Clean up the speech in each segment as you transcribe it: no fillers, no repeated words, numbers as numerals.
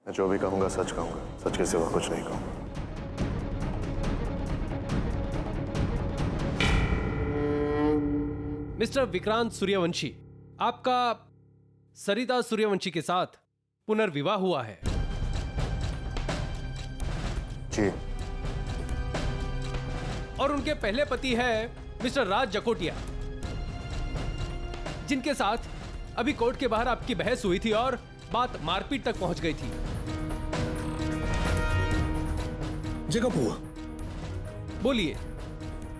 मैं जो भी कहूंगा सच कहूंगा, सच के सिवा कुछ नहीं कहूंगा। मिस्टर विक्रांत सूर्यवंशी, आपका सरिता सूर्यवंशी के साथ पुनर्विवाह हुआ है। जी। और उनके पहले पति है मिस्टर राज जकोटिया, जिनके साथ अभी कोर्ट के बाहर आपकी बहस हुई थी और बात मारपीट तक पहुंच गई थी। जी कब हुआ? बोलिए,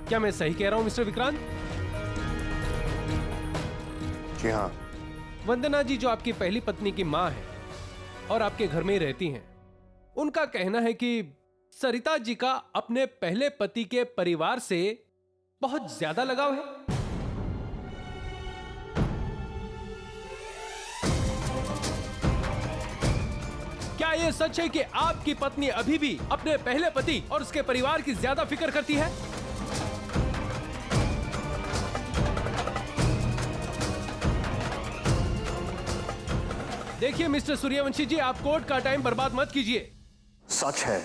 क्या मैं सही कह रहा हूं मिस्टर विक्रांत? जी हाँ। वंदना जी जो आपकी पहली पत्नी की मां है और आपके घर में ही रहती हैं, उनका कहना है कि सरिता जी का अपने पहले पति के परिवार से बहुत ज्यादा लगाव है। क्या यह सच है कि आपकी पत्नी अभी भी अपने पहले पति और उसके परिवार की ज्यादा फिक्र करती है? देखिए मिस्टर सूर्यवंशी जी, आप कोर्ट का टाइम बर्बाद मत कीजिए। सच है।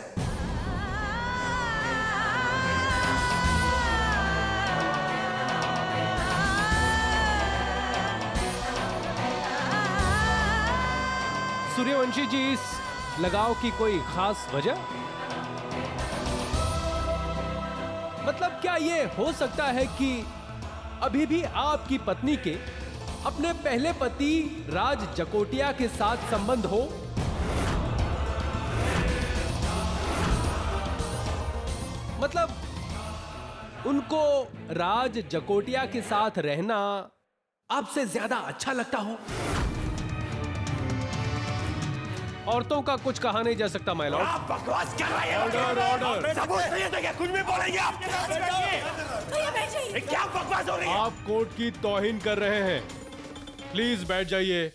सूर्यवंशी जी, इस लगाव की कोई खास वजह? मतलब क्या यह हो सकता है कि अभी भी आपकी पत्नी के अपने पहले पति राज जकोटिया के साथ संबंध हो? मतलब उनको राज जकोटिया के साथ रहना आपसे ज्यादा अच्छा लगता हो? औरतों का कुछ कहा नहीं जा सकता माय लॉर्ड। आप बकवास कर रहे हैं। Order, order. सबूत नहीं है तो क्या कुछ भी बोलेंगे आप? क्या बकवास हो रही है? आप कोर्ट की तौहीन कर रहे हैं। प्लीज बैठ जाइए।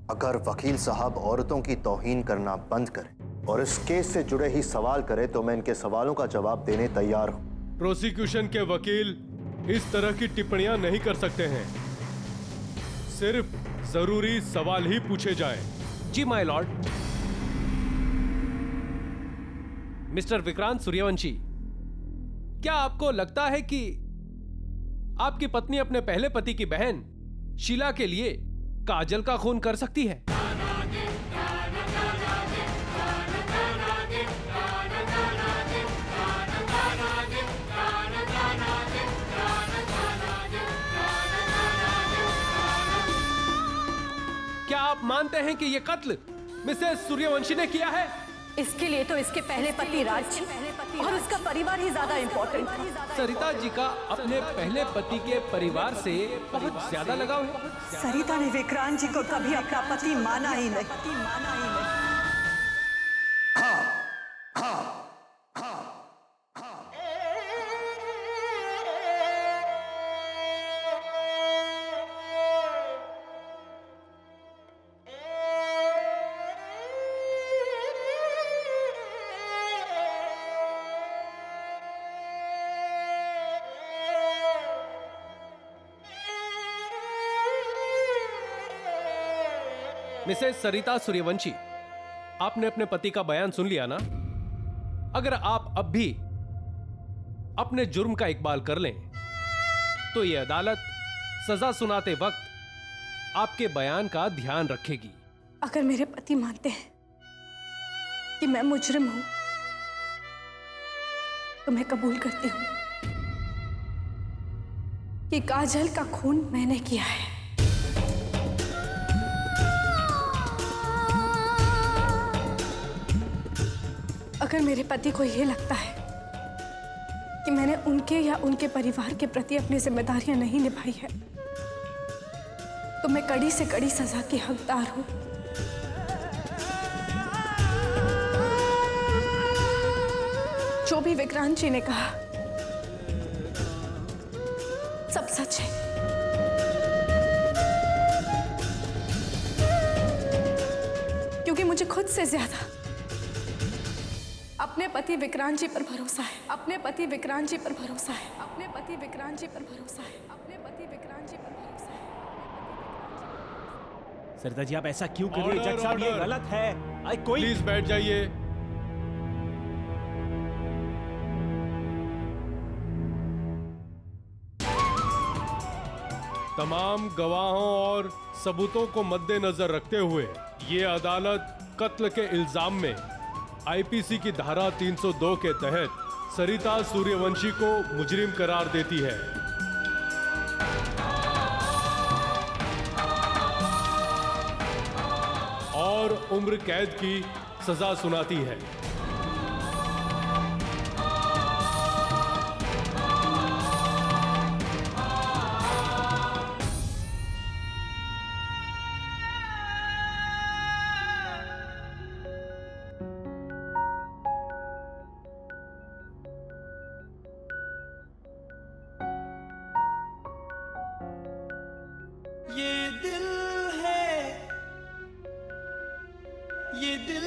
अगर वकील साहब औरतों की तौहीन करना बंद करें और इस केस से जुड़े ही सवाल करें तो मैं इनके सवालों का जवाब देने तैयार हूं। प्रोसिक्यूशन के वकील इस तरह की टिप्पणियां नहीं कर सकते हैं। सिर्फ जरूरी सवाल ही पूछे जाएं। जी my lord. Mister Vikrant Suryavanshi, क्या आपको लगता है कि आपकी पत्नी अपने पहले पति की बहन शीला के लिए काजल का खून कर सकती है? क्या आप मानते हैं कि यह कत्ल मिसेस सूर्यवंशी ने किया है? इसके लिए तो इसके पहले पति राज और उसका परिवार ही ज्यादा इम्पोर्टेंट था। सरिता जी का अपने पहले पति के परिवार से बहुत ज्यादा लगाव है। सरिता ने विक्रांत जी को कभी अपना पति माना ही नहीं। मिसेस सरिता सूर्यवंशी, आपने अपने पति का बयान सुन लिया ना? अगर आप अब भी अपने जुर्म का इकबाल कर लें तो यह अदालत सजा सुनाते वक्त आपके बयान का ध्यान रखेगी। अगर मेरे पति मानते हैं कि मैं मुजरिम हूं तो मैं कबूल करती हूं कि काजल का खून मैंने किया है। अगर मेरे पति को यह लगता है कि मैंने उनके या उनके परिवार के प्रति अपनी जिम्मेदारियां नहीं निभाई है तो मैं कड़ी से कड़ी सजा की हकदार हूं। जो भी विक्रांत जी ने कहा सब सच है। क्योंकि मुझे खुद से ज्यादा अपने पति विक्रांत जी पर भरोसा है। अपने पति विक्रांत जी पर भरोसा है। अपने पति विक्रांत जी पर भरोसा है। अपने पति विक्रांत जी पर भरोसा है। सरिता जी आप ऐसा क्यों कर रहे हैं? Order, जज साहब ये order. गलत है। कोई प्लीज बैठ जाइए। तमाम गवाहों और सबूतों को मद्देनजर रखते हुए ये अदालत कत्ल के इल्जाम में आईपीसी की धारा 302 के तहत सरिता सूर्यवंशी को मुजरिम करार देती है और उम्र कैद की सजा सुनाती है। ये दिल है, ये दिल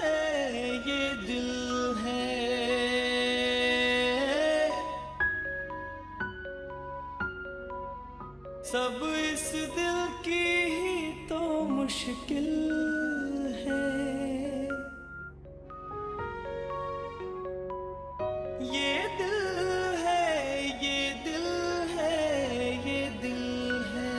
है, ये दिल है, सब इस दिल की ही तो मुश्किल है। ये दिल है, ये दिल है, ये दिल है,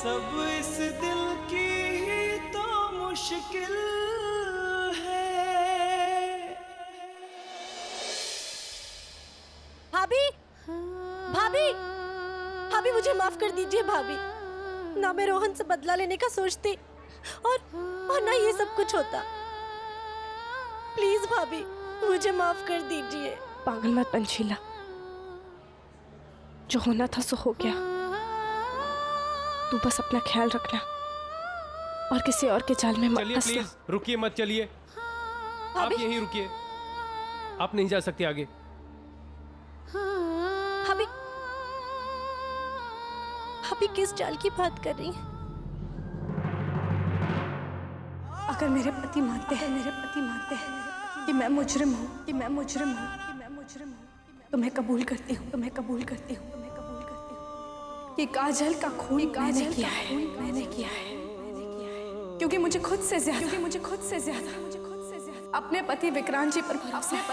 सब इस दिल की ही तो मुश्किल है। भाभी, भाभी, भाभी मुझे माफ कर दीजिए भाभी। ना मैं रोहन से बदला लेने का सोचती और ना ये सब कुछ होता। प्लीज भाभी मुझे माफ कर दीजिए। पागल मत बन शीला, जो होना था सो हो गया। तू बस अपना ख्याल रखना और किसी और के जाल में मत चलिए फंसना। प्लीज रुकिए मत, चलिए आप भाभी? यहीं रुकिए, आप नहीं जा सकते आगे। भाभी, भाभी किस जाल की बात कर रही हैं? अगर मेरे पति मानते हैं कि मैं मुजरिम हूँ, तो मैं कबूल करती हूँ, कि काजल का खून मैंने किया है, क्योंकि मुझे खुद से ज्यादा अपने पति विक्रांत जी पर भरोसा है।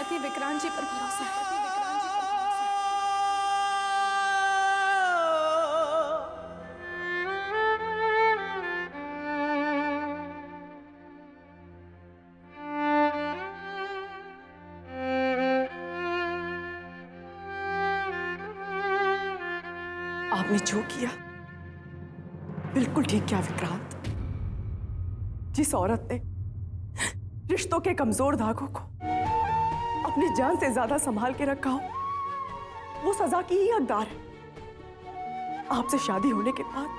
आपने जो किया बिल्कुल ठीक किया विक्रांत। जिस औरत ने रिश्तों के कमजोर धागों को अपनी जान से ज्यादा संभाल के रखा हो, वो सजा की ही हकदार है। आपसे शादी होने के बाद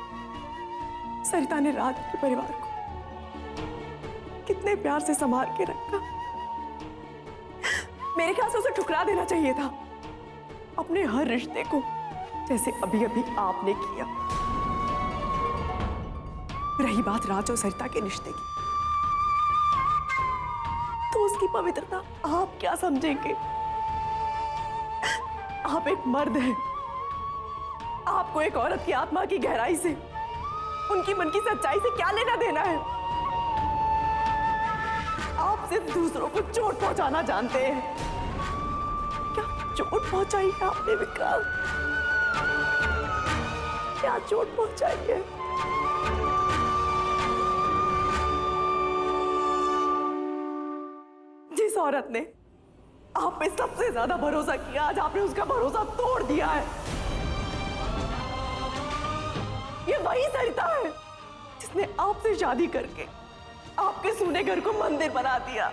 सरिता ने राज के परिवार को कितने प्यार से संभाल के रखा। मेरे ख्याल से उसे ठुकरा देना चाहिए था, अपने हर रिश्ते को, जैसे अभी अभी आपने किया। रही बात राज और सरिता के रिश्ते की, तो उसकी पवित्रता आप क्या समझेंगे? आप एक मर्द हैं, आपको एक औरत की आत्मा की गहराई से, उनकी मन की सच्चाई से क्या लेना देना है? आप सिर्फ दूसरों को चोट पहुंचाना जानते हैं। क्या चोट पहुंचाई है आपने विक्रांत? क्या चोट पहुंचाई है? जिस औरत ने आप पे सबसे ज्यादा भरोसा किया, आज आपने उसका भरोसा तोड़ दिया है। ये वही सरिता है जिसने आपसे शादी करके आपके सूने घर को मंदिर बना दिया,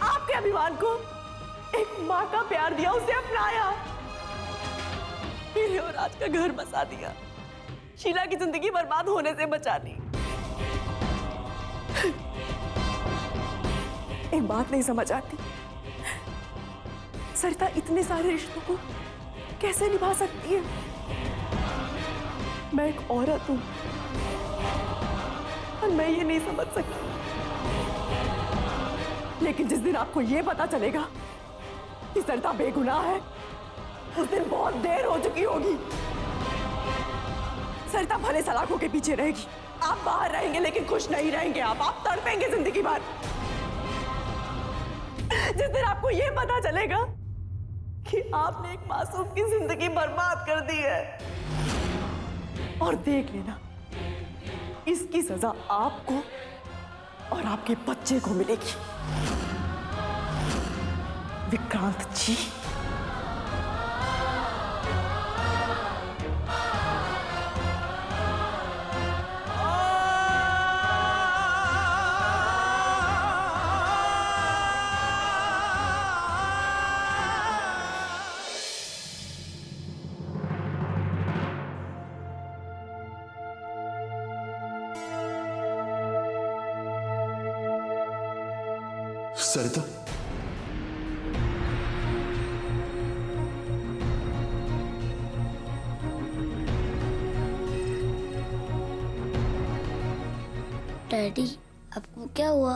आपके अभिमान को एक मां का प्यार दिया, उसे अपनाया, मेरे और आज का घर बसा दिया, शीला की जिंदगी बर्बाद होने से बचा ली। एक बात नहीं समझ आती, सरिता इतने सारे रिश्तों को कैसे निभा सकती है? मैं एक औरत हूं और मैं ये नहीं समझ सकती। लेकिन जिस दिन आपको ये पता चलेगा कि सरिता बेगुनाह है, उस दिन बहुत देर हो चुकी होगी। सरिता भले सलाखों के पीछे रहेगी, आप बाहर रहेंगे लेकिन खुश नहीं रहेंगे। आप तड़पेंगे जिंदगी भर। जिस दिन आपको ये पता चलेगा कि आपने एक मासूम की जिंदगी बर्बाद कर दी है, और देख लेना इसकी सजा आपको और आपके बच्चे को मिलेगी। विक्रांत जी, सरिता, डैडी, आपको क्या हुआ?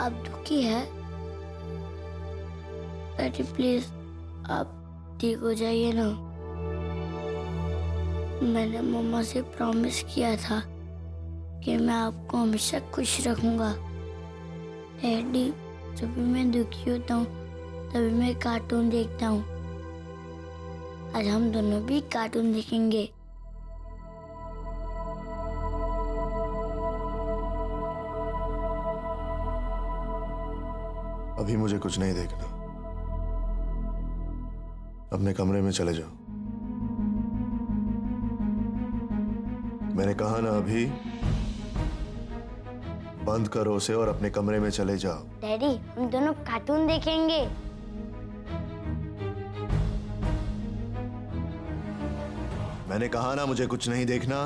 आप दुखी है? डैडी प्लीज, आप ठीक हो जाइए ना। मैंने मम्मा से प्रॉमिस किया था कि मैं आपको हमेशा खुश रखूंगा। डैडी, जब भी मैं दुखी होता हूँ तभी मैं कार्टून देखता हूँ। आज हम दोनों भी कार्टून देखेंगे। अभी मुझे कुछ नहीं देखना, अपने कमरे में चले जाओ। मैंने कहा ना, अभी बंद करो उसे और अपने कमरे में चले जाओ। डैडी, हम दोनों कार्टून देखेंगे। मैंने कहा ना, मुझे कुछ नहीं देखना।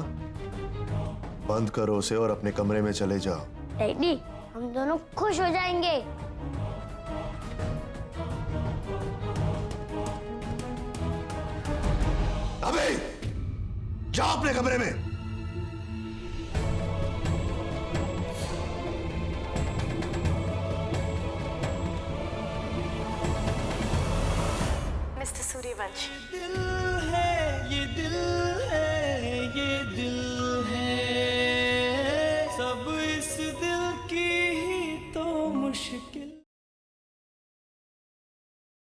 बंद करो उसे और अपने कमरे में चले जाओ। डैडी, हम दोनों खुश हो जाएंगे। अबे जाओ अपने कमरे में। मिस्टर सूर्यवंशी,